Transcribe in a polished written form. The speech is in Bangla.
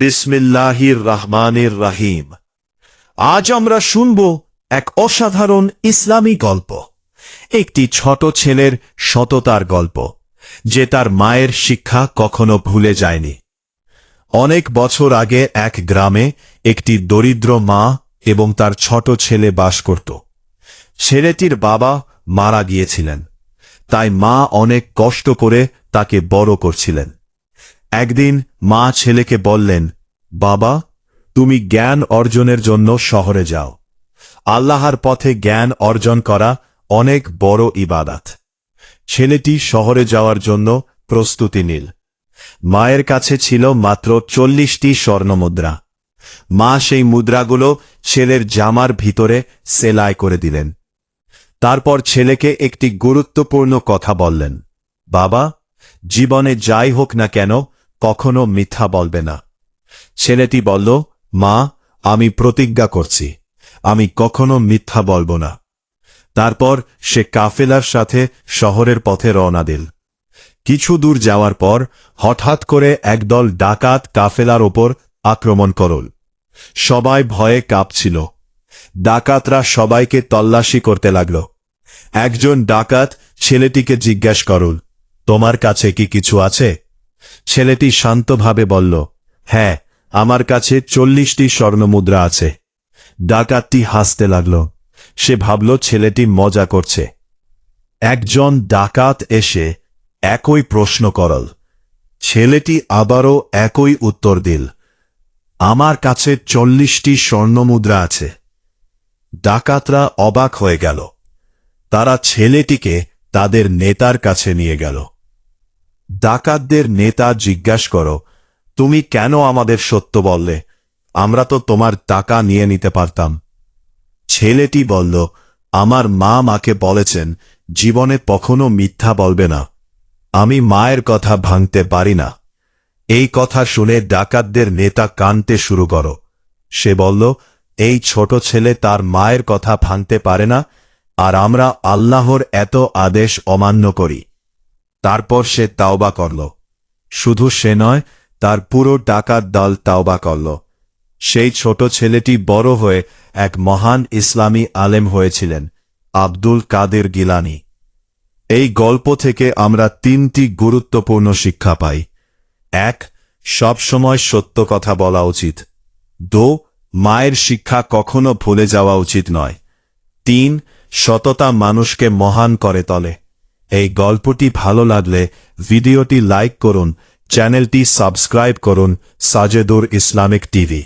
বিসমিল্লাহির রহমানির রহিম। আজ আমরা শুনব এক অসাধারণ ইসলামী গল্প, একটি ছোট ছেলের সততার গল্প, যে তার মায়ের শিক্ষা কখনো ভুলে যায়নি। অনেক বছর আগে এক গ্রামে একটি দরিদ্র মা এবং তার ছোট ছেলে বাস করত। ছেলেটির বাবা মারা গিয়েছিলেন, তাই মা অনেক কষ্ট করে তাকে বড় করছিলেন। একদিন মা ছেলেকে বললেন, বাবা, তুমি জ্ঞান অর্জনের জন্য শহরে যাও। আল্লাহর পথে জ্ঞান অর্জন করা অনেক বড় ইবাদত। ছেলেটি শহরে যাওয়ার জন্য প্রস্তুতি নিল। মায়ের কাছে ছিল মাত্র 40টি স্বর্ণমুদ্রা। মা সেই মুদ্রাগুলো ছেলের জামার ভিতরে সেলাই করে দিলেন। তারপর ছেলেকে একটি গুরুত্বপূর্ণ কথা বললেন, বাবা, জীবনে যাই হোক না কেন কখনো মিথ্যা বলবে না। ছেলেটি বলল, মা, আমি প্রতিজ্ঞা করছি, আমি কখনো মিথ্যা বলবো না। তারপর সে কাফেলার সাথে শহরের পথে রওনা দিল। কিছু দূর যাওয়ার পর হঠাৎ করে একদল ডাকাত কাফেলার ওপর আক্রমণ করল। সবাই ভয়ে কাঁপছিল। ডাকাতরা সবাইকে তল্লাশি করতে লাগল। একজন ডাকাত ছেলেটিকে জিজ্ঞেস করল, তোমার কাছে কি কিছু আছে? ছেলেটি শান্তভাবে বলল, হ্যাঁ, আমার কাছে 40টি স্বর্ণমুদ্রা আছে। ডাকাতটি হাসতে লাগল। সে ভাবল ছেলেটি মজা করছে। একজন ডাকাত এসে একই প্রশ্ন করল। ছেলেটি আবারও একই উত্তর দিল, আমার কাছে 40টি স্বর্ণমুদ্রা আছে। ডাকাতরা অবাক হয়ে গেল। তারা ছেলেটিকে তাদের নেতার কাছে নিয়ে গেল। ডাকাতদের নেতা জিজ্ঞাসা করো, তুমি কেন আমাদের সত্য বললে? আমরা তো তোমার টাকা নিয়ে নিতে পারতাম। ছেলেটি বলল, আমার মা মাকে বলেছেন জীবনে কখনো মিথ্যা বলবে না। আমি মায়ের কথা ভাঙতে পারি না। এই কথা শুনে ডাকাতদের নেতা কাঁদতে শুরু করো। সে বলল, এই ছোট ছেলে তার মায়ের কথা ভাঙতে পারে না, আর আমরা আল্লাহর এত আদেশ অমান্য করি। তারপর সে তাওবা করল। শুধু সে নয়, তার পুরো ডাকাত দল তাওবা করল। সেই ছোট ছেলেটি বড় হয়ে এক মহান ইসলামী আলেম হয়েছিলেন, আব্দুল কাদের গিলানী। এই গল্প থেকে আমরা 3টি গুরুত্বপূর্ণ শিক্ষা পাই। 1. সবসময় সত্য কথা বলা উচিত। 2. মায়ের শিক্ষা কখনো ভুলে যাওয়া উচিত নয়। 3. সততা মানুষকে মহান করে তোলে। এই গল্পটি ভালো লাগলে ভিডিওটি লাইক করুন, চ্যানেলটি সাবস্ক্রাইব করুন। Sajedur Islamic TV.